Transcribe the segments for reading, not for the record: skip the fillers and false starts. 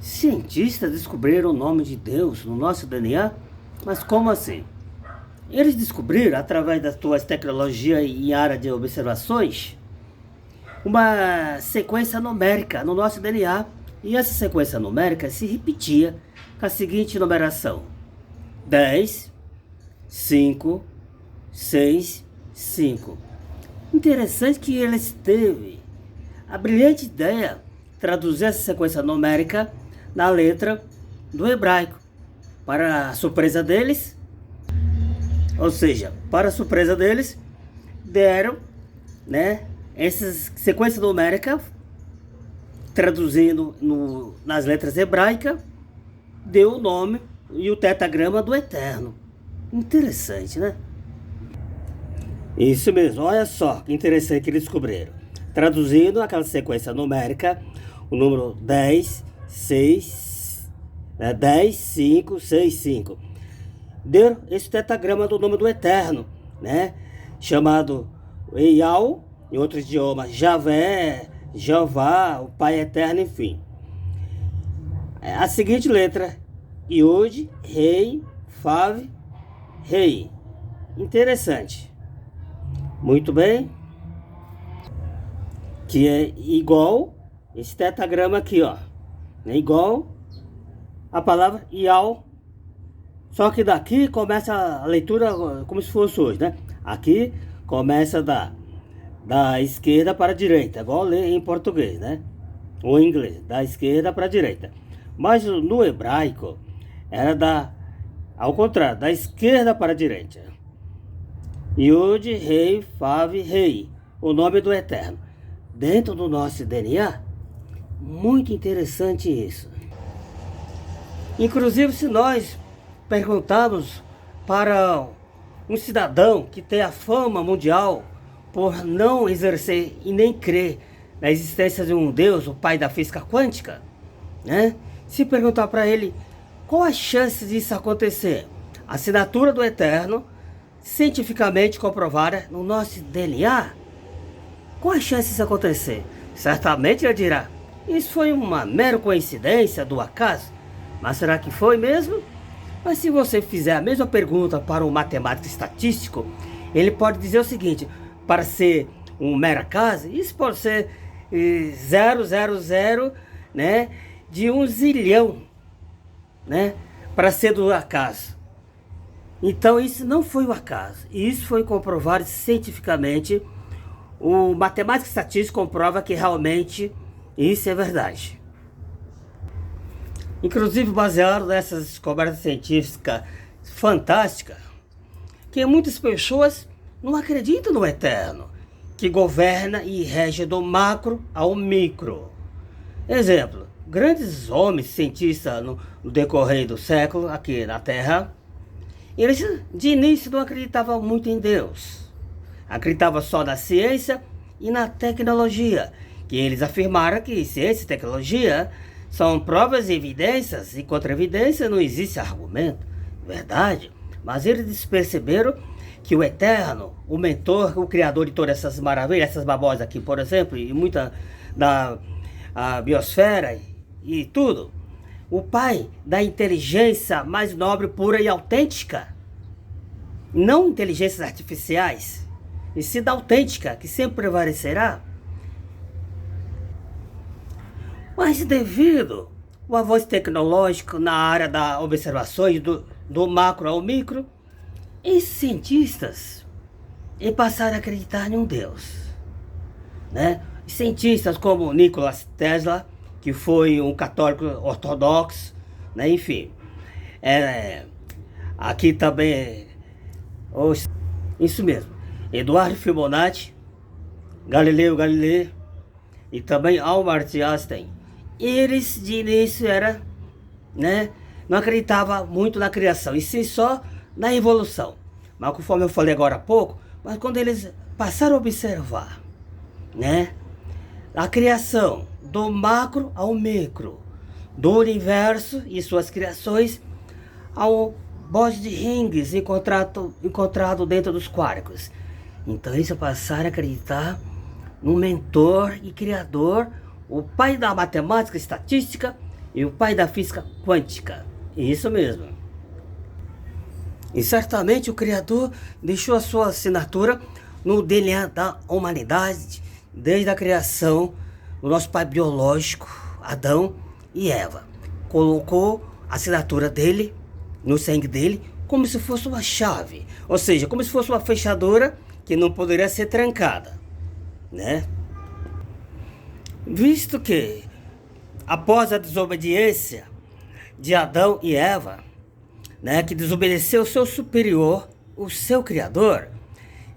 Cientistas descobriram o nome de Deus no nosso DNA? Mas como assim? Eles descobriram, através das suas tecnologias em área de observações, uma sequência numérica no nosso DNA. E essa sequência numérica se repetia com a seguinte numeração: 10, 5, 6, 5. Interessante que eles teve a brilhante ideia de traduzir essa sequência numérica na letra do hebraico. Para a surpresa deles, deram, essa sequência numérica, traduzindo nas letras hebraicas, deu o nome e o tetragrama do Eterno. Interessante, né? Isso mesmo, olha só que interessante que eles descobriram. Traduzindo aquela sequência numérica, o número 10, 5, 6, 5. Deu esse tetragrama do nome do Eterno, chamado Eial, em outro idioma, Javé, Jeová, o Pai Eterno, enfim. A seguinte letra: Iud, Rei, Fav, Rei. Interessante. Muito bem. Que é igual esse tetragrama aqui, ó. É igual a palavra Ial. Só que daqui começa a leitura como se fosse hoje, né? Aqui começa da esquerda para a direita, igual ler em português, né? Ou em inglês, da esquerda para a direita. Mas no hebraico era ao contrário, da esquerda para a direita. Yud, Rei, Fav, Rei, o nome do Eterno. Dentro do nosso DNA, muito interessante isso. Inclusive, se nós perguntarmos para um cidadão que tem a fama mundial por não exercer e nem crer na existência de um Deus, o pai da física quântica, se perguntar para ele qual a chance disso acontecer, a assinatura do Eterno, cientificamente comprovada no nosso DNA, qual a chance disso acontecer? Certamente ele dirá: isso foi uma mera coincidência do acaso. Mas será que foi mesmo? Mas se você fizer a mesma pergunta para um matemático estatístico, ele pode dizer o seguinte: para ser um mero acaso, isso pode ser 000, de 1 zilhão, para ser do acaso. Então isso não foi o acaso, isso foi comprovado cientificamente. O matemático estatístico comprova que realmente isso é verdade. Inclusive baseado nessas descobertas científicas fantásticas, que muitas pessoas não acreditam no Eterno, que governa e rege do macro ao micro. Exemplo: grandes homens cientistas no decorrer do século aqui na Terra, eles de início não acreditavam muito em Deus. Acreditavam só na ciência e na tecnologia, que eles afirmaram que ciência e tecnologia são provas e evidências, e contra evidência não existe argumento. Verdade. Mas eles perceberam que o Eterno, o mentor, o criador de todas essas maravilhas, essas babosas aqui, por exemplo, e muita da biosfera e tudo, o pai da inteligência mais nobre, pura e autêntica, não inteligências artificiais, e sim da autêntica, que sempre prevalecerá. Mas devido ao avanço tecnológico na área das observações do macro ao micro, esses cientistas passaram a acreditar em um Deus. Cientistas como Nikola Tesla, que foi um católico ortodoxo, enfim. Aqui também, isso mesmo, Eduardo Fibonacci, Galileu Galilei e também Albert Einstein. Eles de início não acreditavam muito na criação, e sim só na evolução. Mas conforme eu falei agora há pouco, mas quando eles passaram a observar a criação do macro ao micro, do universo e suas criações, ao bode de rings encontrado dentro dos quarks. Então eles passaram a acreditar no mentor e criador, o pai da matemática estatística, e o pai da física quântica. Isso mesmo. E certamente o Criador deixou a sua assinatura no DNA da humanidade desde a criação do nosso pai biológico, Adão e Eva. Colocou a assinatura dele no sangue dele como se fosse uma chave, ou seja, como se fosse uma fechadura que não poderia ser trancada, né? Visto que após a desobediência de Adão e Eva, né, que desobedeceu o seu superior, o seu Criador,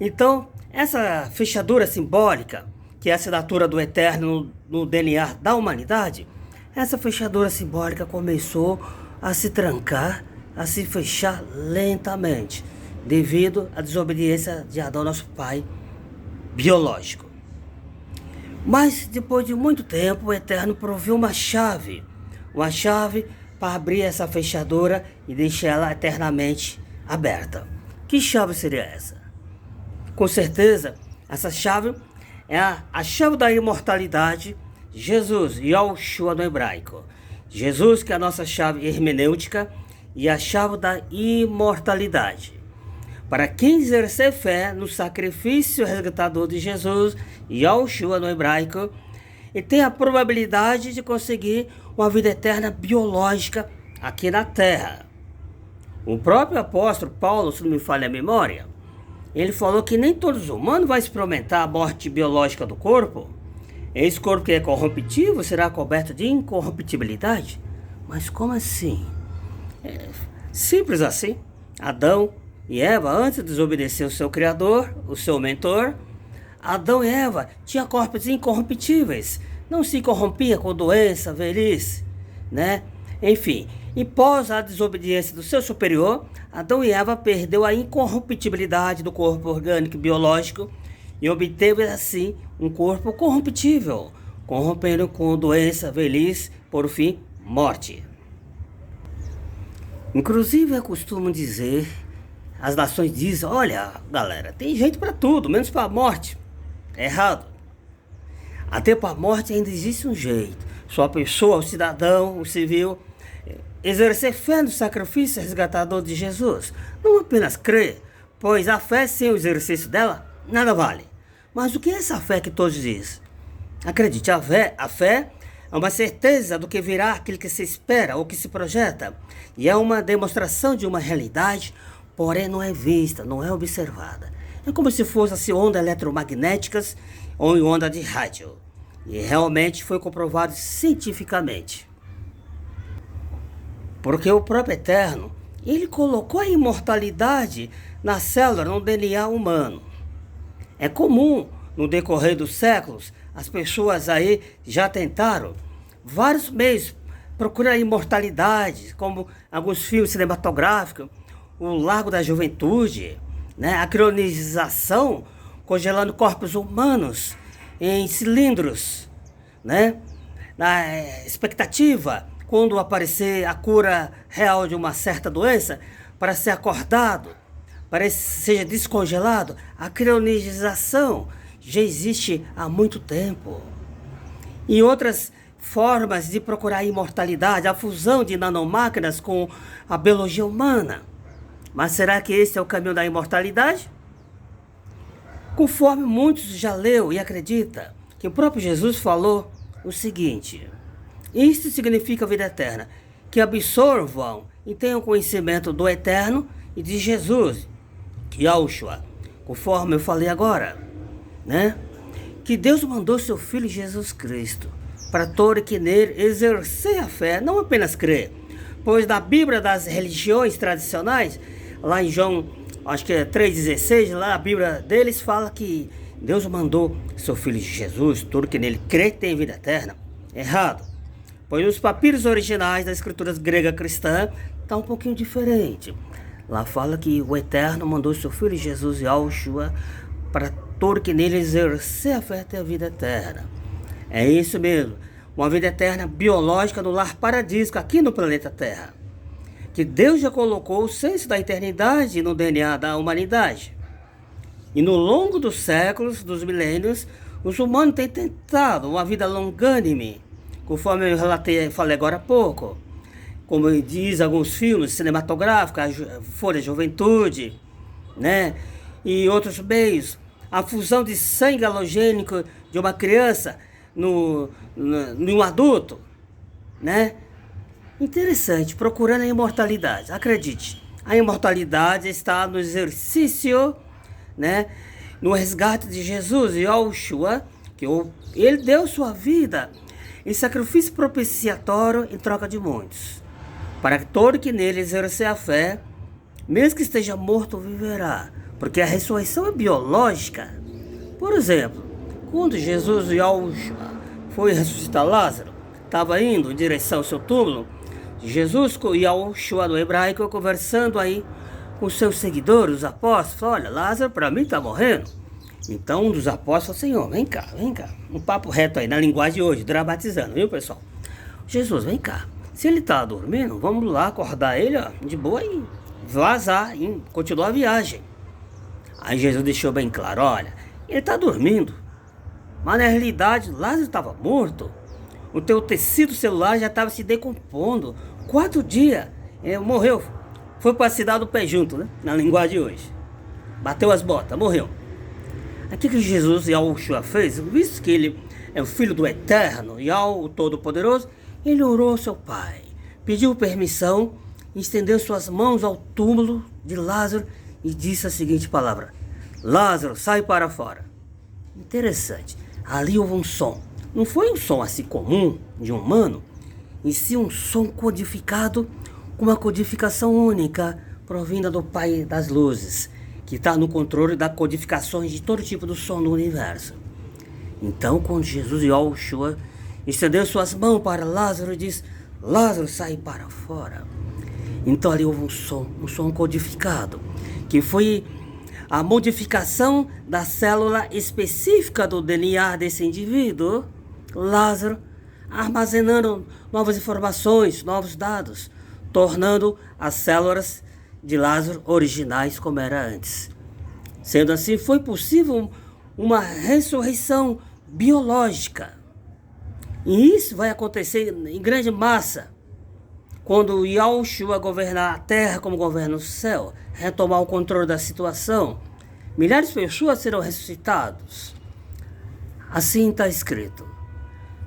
então essa fechadura simbólica, que é a assinatura do Eterno no DNA da humanidade, essa fechadura simbólica começou a se trancar, a se fechar lentamente, devido à desobediência de Adão, nosso pai biológico. Mas depois de muito tempo, o Eterno proveu uma chave para abrir essa fechadura e deixar ela eternamente aberta. Que chave seria essa? Com certeza, essa chave é a chave da imortalidade, Jesus, Yahushua no hebraico. Jesus, que é a nossa chave hermenêutica e a chave da imortalidade. Para quem exercer fé no sacrifício resgatador de Jesus, Yahushua no hebraico, e tem a probabilidade de conseguir uma vida eterna biológica aqui na Terra. O próprio apóstolo Paulo, se não me falha a memória, ele falou que nem todos os humanos vão experimentar a morte biológica do corpo. Esse corpo que é corruptível será coberto de incorruptibilidade. Mas como assim? Simples assim. Adão e Eva, antes de desobedecer o seu Criador, o seu mentor, Adão e Eva tinham corpos incorruptíveis. Não se corrompia com doença, velhice, né? Enfim, e pós a desobediência do seu superior, Adão e Eva perdeu a incorruptibilidade do corpo orgânico e biológico e obteve assim um corpo corruptível, corrompendo com doença, velhice, por fim, morte. Inclusive, eu costumo dizer, as nações dizem, olha, galera, tem jeito para tudo, menos para a morte. É errado. Até para a morte ainda existe um jeito. Só a pessoa, o cidadão, o civil, exercer fé no sacrifício resgatador de Jesus. Não apenas crer, pois a fé sem o exercício dela nada vale. Mas o que é essa fé que todos dizem? Acredite, a fé é uma certeza do que virá, aquilo que se espera ou que se projeta. E é uma demonstração de uma realidade, porém não é vista, não é observada. É como se fossem ondas eletromagnéticas ou em onda de rádio. E realmente foi comprovado cientificamente. Porque o próprio Eterno, ele colocou a imortalidade na célula, no DNA humano. É comum, no decorrer dos séculos, as pessoas aí já tentaram vários meios procurar a imortalidade, como alguns filmes cinematográficos, o Lago da Juventude, né? A criogenização, congelando corpos humanos em cilindros, né? Na expectativa, quando aparecer a cura real de uma certa doença, para ser acordado, para que seja descongelado. A criogenização já existe há muito tempo. E outras formas de procurar a imortalidade, a fusão de nanomáquinas com a biologia humana. Mas será que esse é o caminho da imortalidade? Conforme muitos já leu e acredita, que o próprio Jesus falou o seguinte: isto significa vida eterna, que absorvam e tenham conhecimento do Eterno e de Jesus, Yahushua, conforme eu falei agora, né? Que Deus mandou seu Filho Jesus Cristo, para todo que nele exercer a fé, não apenas crer, pois na Bíblia das religiões tradicionais, lá em João, acho que é 3,16, lá a Bíblia deles fala que Deus mandou seu Filho Jesus, todo que nele crê tem vida eterna. Errado. Pois nos papiros originais das escrituras grega cristã está um pouquinho diferente. Lá fala que o Eterno mandou seu Filho Jesus, Yahushua, para todo que nele exercer a fé ter a vida eterna. É isso mesmo, uma vida eterna biológica no lar paradisíaco aqui no planeta Terra. Que Deus já colocou o senso da eternidade no DNA da humanidade. E no longo dos séculos, dos milênios, os humanos têm tentado uma vida longânime, conforme eu relatei, falei agora há pouco, como diz alguns filmes cinematográficos, a Folha Juventude, né? E outros meios, a fusão de sangue halogênico de uma criança em um adulto, né? Interessante, procurando a imortalidade. Acredite, a imortalidade está no exercício, né? No resgate de Jesus, Yahushua, que ele deu sua vida em sacrifício propiciatório em troca de muitos, para que todo que nele exercer a fé, mesmo que esteja morto, viverá. Porque a ressurreição é biológica. Por exemplo, quando Jesus Yahushua foi ressuscitar Lázaro, estava indo em direção ao seu túmulo, Jesus e Yahushua no hebraico conversando aí com seus seguidores, os apóstolos, falou: olha, Lázaro para mim está morrendo. Então um dos apóstolos falou: Senhor, vem cá, um papo reto aí, na linguagem de hoje, dramatizando, viu pessoal? Jesus, vem cá, se ele está dormindo, vamos lá acordar ele, ó, de boa e vazar, e continuar a viagem. Aí Jesus deixou bem claro: olha, ele está dormindo, mas na realidade Lázaro estava morto. O teu tecido celular já estava se decompondo. 4 dias, ele morreu. Foi para a cidade do pé junto, né? Na linguagem de hoje. Bateu as botas, morreu. Aqui que Jesus Yahushua fez, visto que ele é o Filho do Eterno, Yahweh, o Todo-Poderoso, ele orou ao seu Pai, pediu permissão, estendeu suas mãos ao túmulo de Lázaro e disse a seguinte palavra: Lázaro, sai para fora. Interessante, ali houve um som. Não foi um som assim comum de um humano, em si um som codificado com uma codificação única, provinda do Pai das Luzes, que está no controle das codificações de todo tipo de som no universo. Então, quando Jesus Yahushua estendeu suas mãos para Lázaro e disse: Lázaro, sai para fora. Então ali houve um som codificado, que foi a modificação da célula específica do DNA desse indivíduo, Lázaro, armazenando novas informações, novos dados, tornando as células de Lázaro originais como era antes. Sendo assim, foi possível uma ressurreição biológica. E isso vai acontecer em grande massa quando Yahushua governar a terra como governa o céu, retomar o controle da situação. Milhares de pessoas serão ressuscitados. Assim está escrito.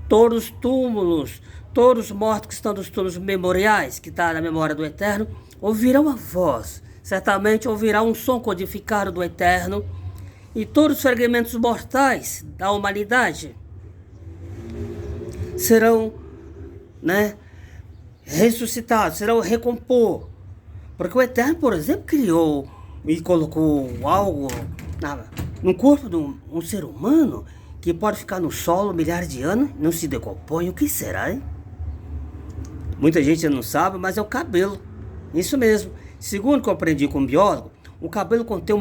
Todos os túmulos, todos os mortos que estão nos túmulos memoriais, que está na memória do Eterno, ouvirão a voz, certamente ouvirão um som codificado do Eterno, e todos os fragmentos mortais da humanidade serão, ressuscitados, serão recompor. Porque o Eterno, por exemplo, criou e colocou algo no corpo de um ser humano que pode ficar no solo milhares de anos, não se decompõe. O que será, hein? Muita gente não sabe, mas é o cabelo. Isso mesmo. Segundo que eu aprendi com um biólogo, o cabelo contém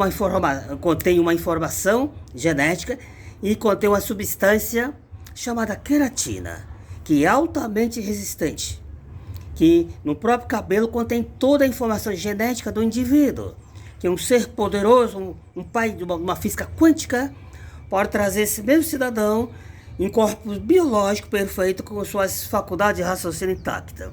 uma informação genética e contém uma substância chamada queratina, que é altamente resistente, que no próprio cabelo contém toda a informação genética do indivíduo, que um ser poderoso, um pai de uma física quântica, pode trazer esse mesmo cidadão em corpo biológico perfeito com suas faculdades de raciocínio intactas.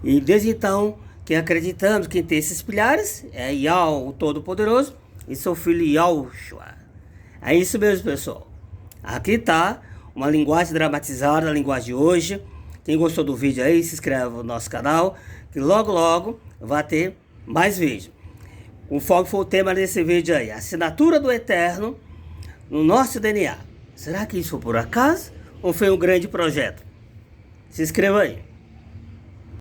E desde então, quem acreditamos que tem esses pilares é Yahweh, o Todo-Poderoso, e seu filho Yahushua. É isso mesmo, pessoal. Aqui está uma linguagem dramatizada, a linguagem de hoje. Quem gostou do vídeo aí, se inscreve no nosso canal, que logo vai ter mais vídeo. Conforme foi o tema desse vídeo aí, a assinatura do Eterno no nosso DNA. Será que isso foi por acaso ou foi um grande projeto? Se inscreva aí.